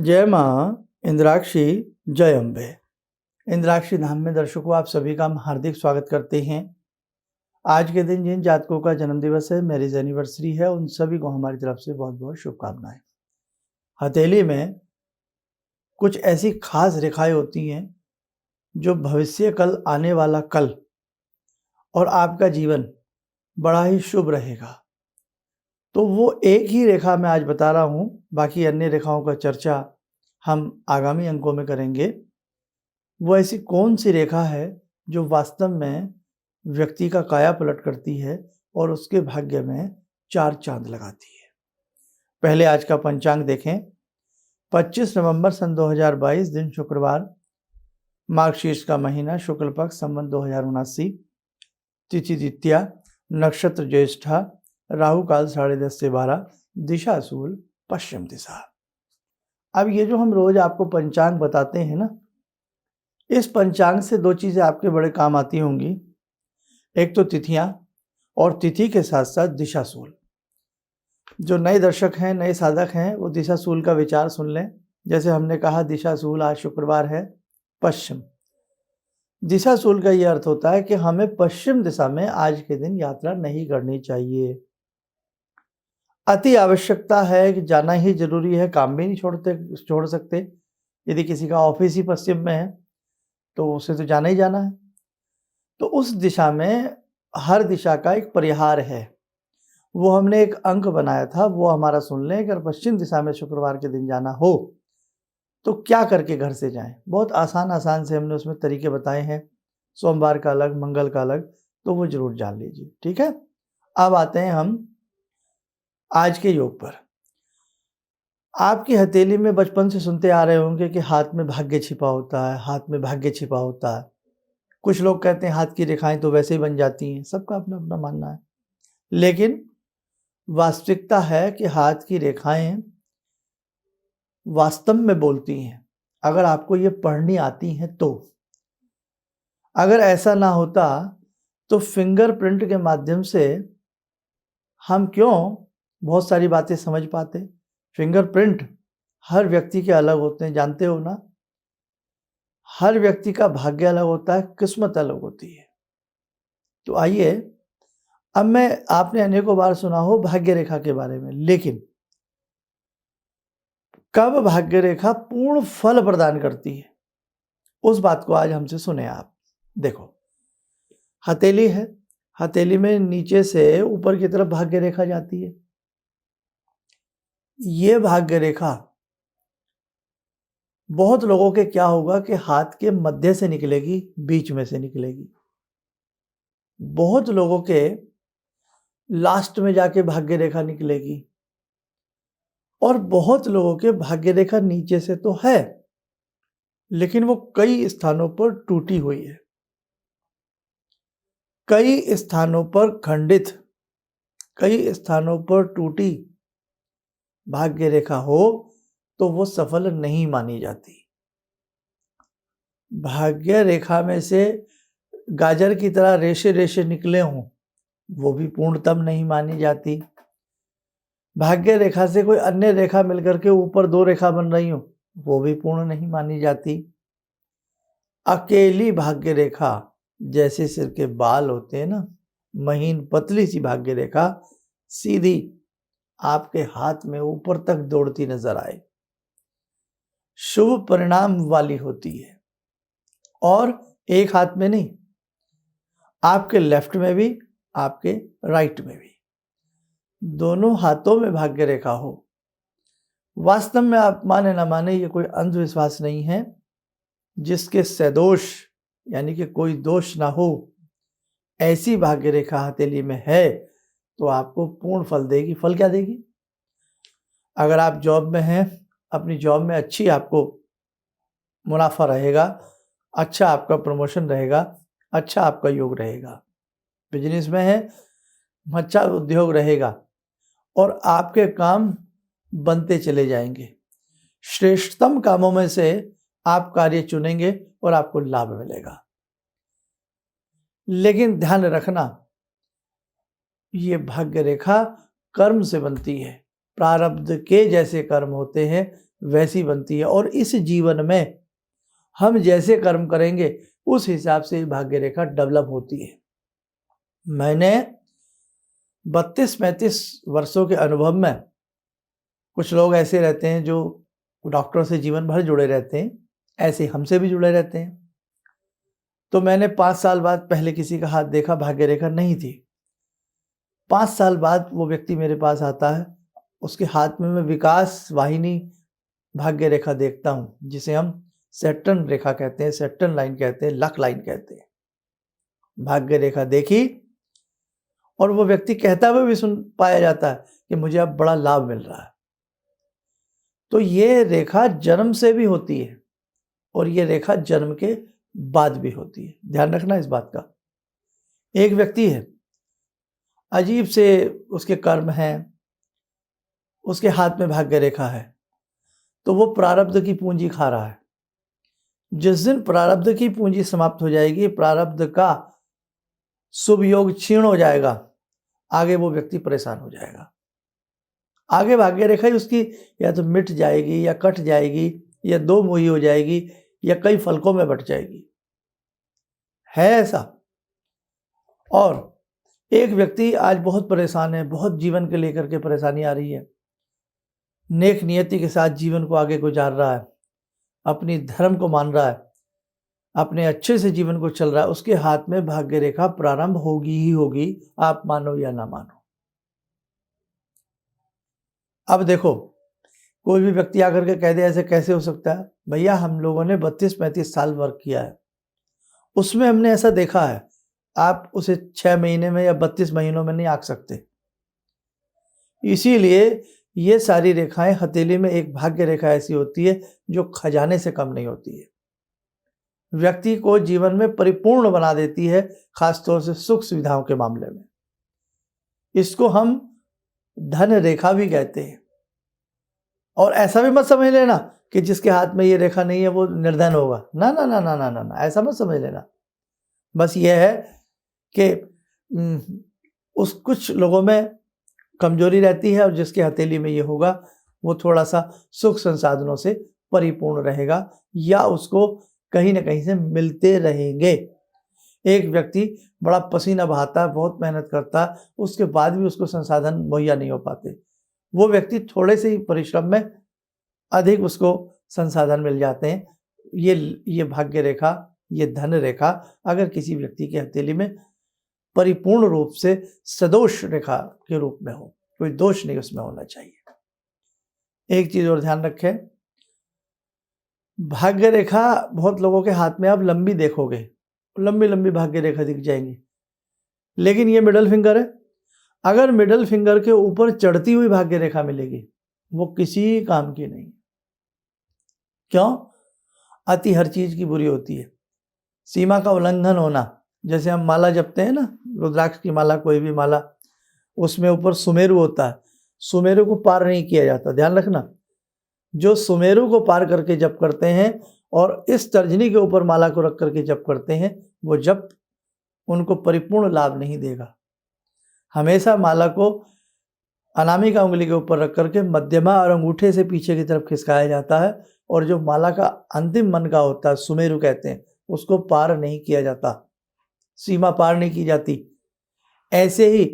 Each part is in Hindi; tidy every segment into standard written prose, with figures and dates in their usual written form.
जय माँ इंद्राक्षी, जय अम्बे। इंद्राक्षी धाम में दर्शकों आप सभी का हम हार्दिक स्वागत करते हैं। आज के दिन जिन जातकों का जन्मदिवस है, मैरिज एनिवर्सरी है, उन सभी को हमारी तरफ से बहुत बहुत शुभकामनाएं। हथेली में कुछ ऐसी खास रेखाएं होती हैं जो भविष्य कल, आने वाला कल और आपका जीवन बड़ा ही शुभ रहेगा। तो वो एक ही रेखा मैं आज बता रहा हूँ, बाकी अन्य रेखाओं का चर्चा हम आगामी अंकों में करेंगे। वो ऐसी कौन सी रेखा है जो वास्तव में व्यक्ति का काया पलट करती है और उसके भाग्य में 4 चांद लगाती है। पहले आज का पंचांग देखें। 25 नवंबर सन 2022, दिन शुक्रवार, मार्गशीर्ष का महीना, शुक्ल पक्ष, संवत 2079, तिथि द्वितीया, नक्षत्र ज्येष्ठा, राहु काल 10:30 से 12, दिशा सूल पश्चिम दिशा। अब ये जो हम रोज आपको पंचांग बताते हैं ना, इस पंचांग से 2 चीजें आपके बड़े काम आती होंगी। एक तो तिथियां, और तिथि के साथ साथ दिशा सूल। जो नए दर्शक हैं, नए साधक हैं, वो दिशा सूल का विचार सुन लें। जैसे हमने कहा, दिशा सूल आज शुक्रवार है, पश्चिम। दिशा सूल का ये अर्थ होता है कि हमें पश्चिम दिशा में आज के दिन यात्रा नहीं करनी चाहिए। अति आवश्यकता है कि जाना ही जरूरी है, काम भी नहीं छोड़ सकते। यदि किसी का ऑफिस ही पश्चिम में है तो उसे तो जाना ही जाना है। तो उस दिशा में हर दिशा का एक परिहार है, वो हमने एक अंक बनाया था, वो हमारा सुन लें। अगर पश्चिम दिशा में शुक्रवार के दिन जाना हो तो क्या करके घर से जाएं। बहुत आसान से हमने उसमें तरीके बताए हैं, सोमवार का अलग, मंगल का अलग, तो वो जरूर जान लीजिए, ठीक है। अब आते हैं हम आज के योग पर। आपकी हथेली में बचपन से सुनते आ रहे होंगे कि हाथ में भाग्य छिपा होता है, हाथ में भाग्य छिपा होता है। कुछ लोग कहते हैं हाथ की रेखाएं तो वैसे ही बन जाती हैं, सबका अपना अपना मानना है। लेकिन वास्तविकता है कि हाथ की रेखाएं वास्तव में बोलती हैं, अगर आपको ये पढ़नी आती हैं तो। अगर ऐसा ना होता तो फिंगरप्रिंट के माध्यम से हम क्यों बहुत सारी बातें समझ पाते। फिंगरप्रिंट हर व्यक्ति के अलग होते हैं, जानते हो ना। हर व्यक्ति का भाग्य अलग होता है, किस्मत अलग होती है। तो आइए, अब आपने अनेकों बार सुना हो भाग्य रेखा के बारे में, लेकिन कब भाग्य रेखा पूर्ण फल प्रदान करती है, उस बात को आज हमसे सुने आप। देखो, हथेली है, हथेली में नीचे से ऊपर की तरफ भाग्य रेखा जाती है। ये भाग्य रेखा बहुत लोगों के क्या होगा कि हाथ के मध्य से निकलेगी, बीच में से निकलेगी। बहुत लोगों के लास्ट में जाके भाग्य रेखा निकलेगी, और बहुत लोगों के भाग्य रेखा नीचे से तो है, लेकिन वो कई स्थानों पर टूटी हुई है, कई स्थानों पर खंडित, कई स्थानों पर टूटी भाग्य रेखा हो तो वो सफल नहीं मानी जाती। भाग्य रेखा में से गाजर की तरह रेशे रेशे निकले हों, वो भी पूर्णतम नहीं मानी जाती। भाग्य रेखा से कोई अन्य रेखा मिलकर के ऊपर 2 रेखा बन रही हो, वो भी पूर्ण नहीं मानी जाती। अकेली भाग्य रेखा, जैसे सिर के बाल होते हैं ना, महीन पतली सी भाग्य रेखा सीधी आपके हाथ में ऊपर तक दौड़ती नजर आए, शुभ परिणाम वाली होती है। और एक हाथ में नहीं, आपके लेफ्ट में भी, आपके राइट में भी, दोनों हाथों में भाग्य रेखा हो। वास्तव में आप माने ना माने, ये कोई अंधविश्वास नहीं है। जिसके सदोष यानी कि कोई दोष ना हो, ऐसी भाग्य रेखा हथेली में है तो आपको पूर्ण फल देगी। फल क्या देगी? अगर आप जॉब में हैं, अपनी जॉब में अच्छी आपको मुनाफा रहेगा, अच्छा आपका प्रमोशन रहेगा, अच्छा आपका योग रहेगा। बिजनेस में है, अच्छा उद्योग रहेगा, और आपके काम बनते चले जाएंगे। श्रेष्ठतम कामों में से आप कार्य चुनेंगे और आपको लाभ मिलेगा। लेकिन ध्यान रखना, ये भाग्य रेखा कर्म से बनती है। प्रारब्ध के जैसे कर्म होते हैं वैसी बनती है। और इस जीवन में हम जैसे कर्म करेंगे उस हिसाब से भाग्य रेखा डेवलप होती है। मैंने 32-35 वर्षों के अनुभव में, कुछ लोग ऐसे रहते हैं जो डॉक्टर से जीवन भर जुड़े रहते हैं, ऐसे हमसे भी जुड़े रहते हैं। तो मैंने 5 साल बाद पहले किसी का हाथ देखा, भाग्य रेखा नहीं थी। 5 साल बाद वो व्यक्ति मेरे पास आता है, उसके हाथ में मैं विकास वाहिनी भाग्य रेखा देखता हूँ, जिसे हम सैटर्न रेखा कहते हैं, सैटर्न लाइन कहते हैं, लक लाइन कहते हैं। भाग्य रेखा देखी और वो व्यक्ति कहता हुआ भी सुन पाया जाता है कि मुझे अब बड़ा लाभ मिल रहा है। तो ये रेखा जन्म से भी होती है और ये रेखा जन्म के बाद भी होती है। ध्यान रखना इस बात का। एक व्यक्ति है, अजीब से उसके कर्म हैं, उसके हाथ में भाग्य रेखा है, तो वो प्रारब्ध की पूंजी खा रहा है। जिस दिन प्रारब्ध की पूंजी समाप्त हो जाएगी, प्रारब्ध का शुभ योग क्षीण हो जाएगा, आगे वो व्यक्ति परेशान हो जाएगा। आगे भाग्य रेखा ही उसकी या तो मिट जाएगी या कट जाएगी या दो मुही हो जाएगी या कई फलकों में बट जाएगी, है ऐसा। और एक व्यक्ति आज बहुत परेशान है, बहुत जीवन के लेकर के परेशानी आ रही है, नेक नियति के साथ जीवन को आगे गुजार रहा है, अपनी धर्म को मान रहा है, अपने अच्छे से जीवन को चल रहा है, उसके हाथ में भाग्य रेखा प्रारंभ होगी ही होगी, आप मानो या ना मानो। अब देखो, कोई भी व्यक्ति आकर के कह दे ऐसे कैसे हो सकता है? भैया, हम लोगों ने 32-35 साल वर्क किया है, उसमें हमने ऐसा देखा है। आप उसे 6 महीने में या 32 महीनों में नहीं आंक सकते। इसीलिए ये सारी रेखाएं, हथेली में एक भाग्य रेखा ऐसी होती है जो खजाने से कम नहीं होती है, व्यक्ति को जीवन में परिपूर्ण बना देती है, खासतौर से सुख सुविधाओं के मामले में। इसको हम धन रेखा भी कहते हैं। और ऐसा भी मत समझ लेना कि जिसके हाथ में ये रेखा नहीं है वो निर्धन होगा, ना ना ना ना ना ना ना, ऐसा मत समझ लेना। बस ये है कि उस कुछ लोगों में कमजोरी रहती है और जिसके हथेली में ये होगा वो थोड़ा सा सुख संसाधनों से परिपूर्ण रहेगा या उसको कहीं ना कहीं से मिलते रहेंगे। एक व्यक्ति बड़ा पसीना बहाता है, बहुत मेहनत करता है, उसके बाद भी उसको संसाधन मुहैया नहीं हो पाते। वो व्यक्ति थोड़े से ही परिश्रम में अधिक उसको संसाधन मिल जाते हैं। ये भाग्य रेखा, ये धन रेखा अगर किसी व्यक्ति की हथेली में परिपूर्ण रूप से सदोष रेखा के रूप में हो, कोई दोष नहीं उसमें होना चाहिए। एक चीज और ध्यान रखें, भाग्य रेखा बहुत लोगों के हाथ में आप लंबी देखोगे, लंबी लंबी भाग्य रेखा दिख जाएंगी, लेकिन ये मिडल फिंगर है। अगर मिडल फिंगर के ऊपर चढ़ती हुई भाग्य रेखा मिलेगी, वो किसी काम की नहीं। क्यों? अति हर चीज की बुरी होती है। सीमा का उल्लंघन होना, जैसे हम माला जपते हैं ना, रुद्राक्ष की माला, कोई भी माला, उसमें ऊपर सुमेरु होता है, सुमेरु को पार नहीं किया जाता। ध्यान रखना, जो सुमेरु को पार करके जप करते हैं और इस तर्जनी के ऊपर माला को रख करके जप करते हैं, वो जप उनको परिपूर्ण लाभ नहीं देगा। हमेशा माला को अनामिका उंगली के ऊपर रख करके मध्यमा और अंगूठे से पीछे की तरफ खिसकाया जाता है, और जो माला का अंतिम मन का होता है, सुमेरु कहते हैं, उसको पार नहीं किया जाता, सीमा पार नहीं की जाती। ऐसे ही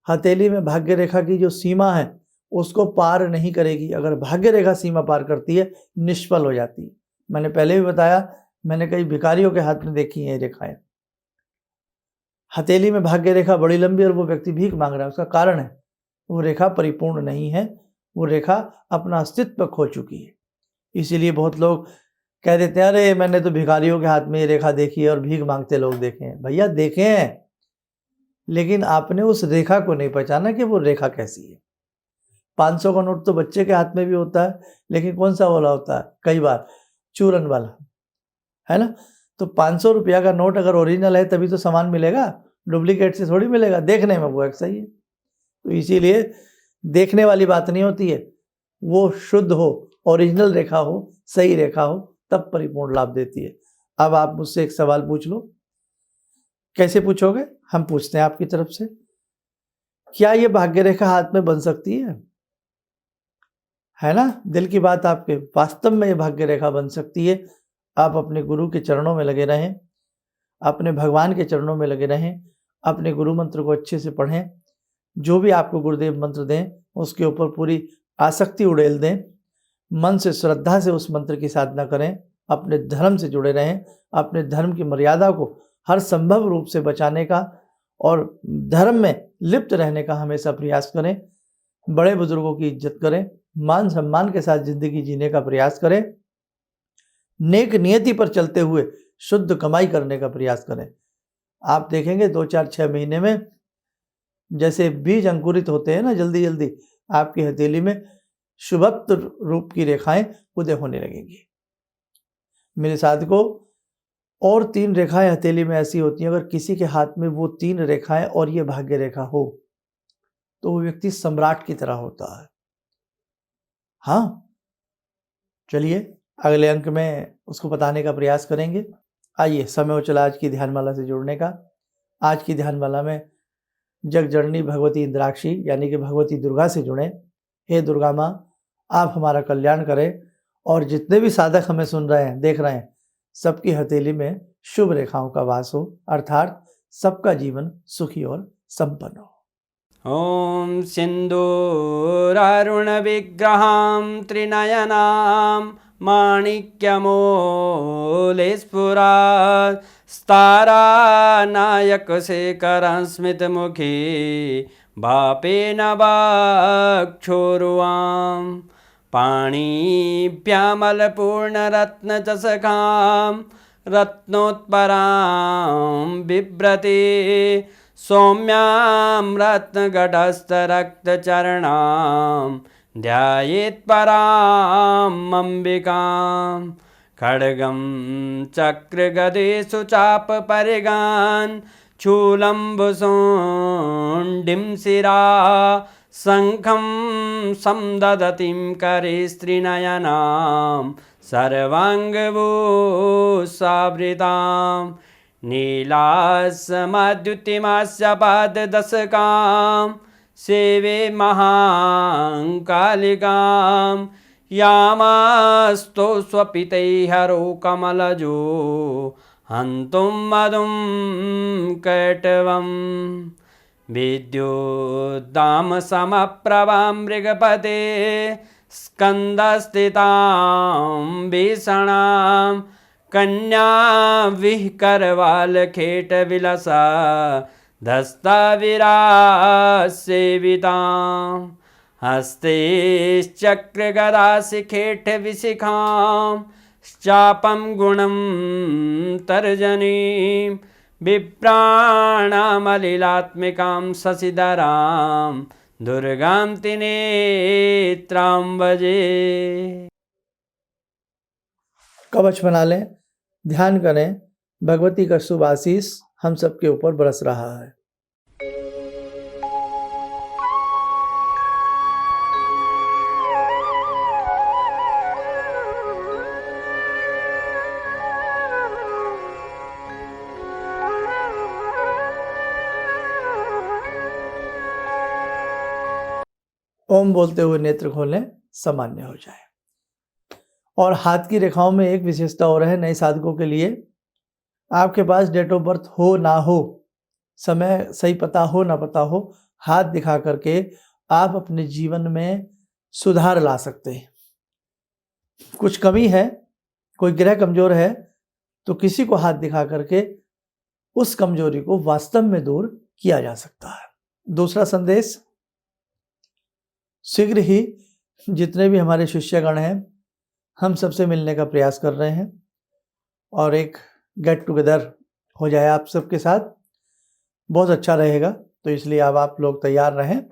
हथेली में भाग्य रेखा की जो सीमा है उसको पार नहीं करेगी। अगर भाग्य रेखा सीमा पार करती है, निष्फल हो जाती है। मैंने पहले भी बताया, मैंने कई भिखारियों के हाथ में देखी है रेखाएं। हथेली में भाग्य रेखा बड़ी लंबी और वो व्यक्ति भीख मांग रहा है, उसका कारण है वो रेखा परिपूर्ण नहीं है, वो रेखा अपना अस्तित्व खो चुकी है। इसीलिए बहुत लोग कह देते हैं, अरे मैंने तो भिखारियों के हाथ में ये रेखा देखी है और भीख मांगते लोग देखे हैं। भैया देखे हैं, लेकिन आपने उस रेखा को नहीं पहचाना कि वो रेखा कैसी है। 500 का नोट तो बच्चे के हाथ में भी होता है, लेकिन कौन सा वाला होता है? कई बार चूरन वाला, है ना। तो 500 रुपया का नोट अगर ओरिजिनल है तभी तो सामान मिलेगा, डुप्लीकेट से थोड़ी मिलेगा। देखने में वो एक सही है, तो इसीलिए देखने वाली बात नहीं होती है, वो शुद्ध हो, ओरिजिनल रेखा हो, सही रेखा हो, तब परिपूर्ण लाभ देती है। अब आप मुझसे एक सवाल पूछ लो। कैसे पूछोगे? हम पूछते हैं आपकी तरफ से, क्या ये भाग्य रेखा हाथ में बन सकती है? है ना, दिल की बात आपके वास्तव में ये भाग्य रेखा बन सकती है। आप अपने गुरु के चरणों में लगे रहें, अपने भगवान के चरणों में लगे रहें, अपने गुरु मंत्र को अच्छे से पढ़ें, जो भी आपको गुरुदेव मंत्र दें उसके ऊपर पूरी आसक्ति उड़ेल दें, मन से श्रद्धा से उस मंत्र की साधना करें, अपने धर्म से जुड़े रहें, अपने धर्म की मर्यादा को हर संभव रूप से बचाने का और धर्म में लिप्त रहने का हमेशा प्रयास करें, बड़े बुजुर्गों की इज्जत करें, मान सम्मान के साथ जिंदगी जीने का प्रयास करें, नेक नियति पर चलते हुए शुद्ध कमाई करने का प्रयास करें। आप देखेंगे 2, 4, 6 महीने में जैसे बीज अंकुरित होते हैं ना, जल्दी जल्दी आपकी हथेली में शुभत्व रूप की रेखाएं उदय होने लगेंगी। मेरे साथियों, और 3 रेखाएं हथेली में ऐसी होती हैं, अगर किसी के हाथ में वो 3 रेखाएं और ये भाग्य रेखा हो तो वो व्यक्ति सम्राट की तरह होता है। हाँ, चलिए अगले अंक में उसको बताने का प्रयास करेंगे। आइए, समय हो चला आज की ध्यानमाला से जुड़ने का। आज की ध्यानमाला में जगजननी भगवती इंद्राक्षी यानी कि भगवती दुर्गा से जुड़ें। हे दुर्गा माँ, आप हमारा कल्याण करें और जितने भी साधक हमें सुन रहे हैं, देख रहे हैं, सबकी हथेली में शुभ रेखाओं का वास हो, अर्थात सबका जीवन सुखी और संपन्न हो। ॐ सिन्दूरारुणविग्रहां त्रिनयनां माणिक्यमौलिस्फुरात् स्तारानायकशेखरं स्मितमुखी भापेन वाक्षोरुवां पाणिभ्यामलपूर्णरत्नचषकां रत्नोत्परां बिभ्रति सौम्यां रत्नघटस्थरक्तचरणां ध्यायेत्परामम्बिकां खड्गं चक्रगदेषु चापपरिगान् शूलम्बुशोण्डिं शिरा शङ्खं संदधतीं करे स्त्रीनयनां सर्वाङ्गभूषावृतां नीलास्मद्युतिमास्य पाददशकां सेवे महाकालिकां यामास्तो स्वपितैहरो कमलजो हन्तुं मधुं कैटवं विद्युद्दामसमप्रभां मृगपते स्कन्दस्थितां भीषणां कन्या विहकरवालखेटविलसा धस्ताविरासेवितां हस्तैश्चक्रगदाशिखेटविशिखां चापं गुणं तर्जनीं विप्राणामलिलात्मिकां शशिधरां दुर्गां त्रिनेत्रां भजे। कवच बना लें, ध्यान करें, भगवती का शुभ आशीष हम सबके ऊपर बरस रहा है। ओम बोलते हुए नेत्र खोलें, सामान्य हो जाए। और हाथ की रेखाओं में एक विशेषता और है नए साधकों के लिए। आपके पास डेट ऑफ बर्थ हो ना हो, समय सही पता हो ना पता हो, हाथ दिखा करके आप अपने जीवन में सुधार ला सकते हैं। कुछ कमी है, कोई ग्रह कमजोर है, तो किसी को हाथ दिखा करके उस कमजोरी को वास्तव में दूर किया जा सकता है। दूसरा संदेश, शीघ्र ही जितने भी हमारे शिष्यगण हैं, हम सबसे मिलने का प्रयास कर रहे हैं और एक गेट टुगेदर हो जाए आप सबके साथ, बहुत अच्छा रहेगा। तो इसलिए अब आप लोग तैयार रहें,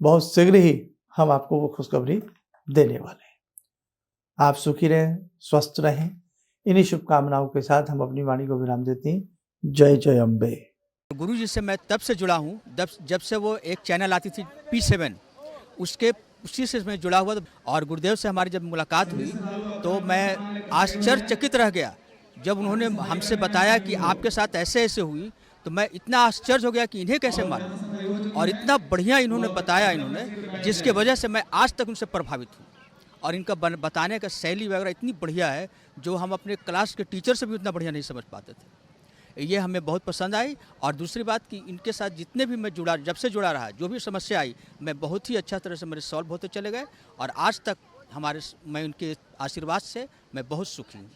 बहुत शीघ्र ही हम आपको वो खुशखबरी देने वाले हैं। आप सुखी रहें, स्वस्थ रहें, इन्हीं शुभकामनाओं के साथ हम अपनी वाणी को विराम देते हैं। जय जय अम्बे। गुरु जी से मैं तब से जुड़ा हूँ जब से वो एक चैनल आती थी P7, उसी से मैं जुड़ा हुआ था। और गुरुदेव से हमारी जब मुलाकात हुई तो मैं आश्चर्यचकित रह गया जब उन्होंने हमसे बताया कि आपके साथ ऐसे ऐसे हुई। तो मैं इतना आश्चर्य हो गया कि इन्हें कैसे मालूम। और इतना बढ़िया इन्होंने बताया इन्होंने, जिसके वजह से मैं आज तक उनसे प्रभावित हूँ। और इनका बताने का शैली वगैरह इतनी बढ़िया है, जो हम अपने क्लास के टीचर से भी उतना बढ़िया नहीं समझ पाते थे। ये हमें बहुत पसंद आई। और दूसरी बात कि इनके साथ जितने भी मैं जुड़ा, जब से जुड़ा रहा, जो भी समस्या आई, मैं बहुत ही अच्छा तरह से मेरे सॉल्व होते चले गए। और आज तक मैं उनके आशीर्वाद से मैं बहुत सुखी हूँ।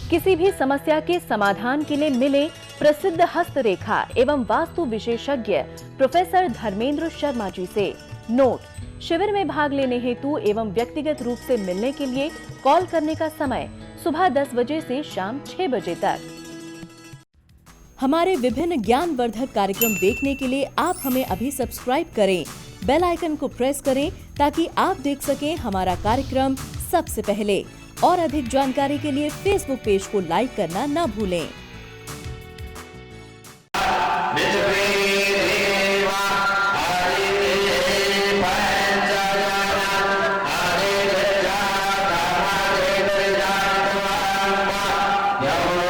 किसी भी समस्या के समाधान के लिए मिले प्रसिद्ध हस्तरेखा एवं वास्तु विशेषज्ञ प्रोफेसर धर्मेंद्र शर्मा जी से। नोट: शिविर में भाग लेने हेतु एवं व्यक्तिगत रूप से मिलने के लिए कॉल करने का समय सुबह 10 बजे से शाम 6 बजे तक। हमारे विभिन्न ज्ञानवर्धक कार्यक्रम देखने के लिए आप हमें अभी सब्सक्राइब करें, बेल आइकन को प्रेस करें ताकि आप देख सकें हमारा कार्यक्रम सबसे पहले। और अधिक जानकारी के लिए फेसबुक पेज को लाइक करना न भूलें। Yo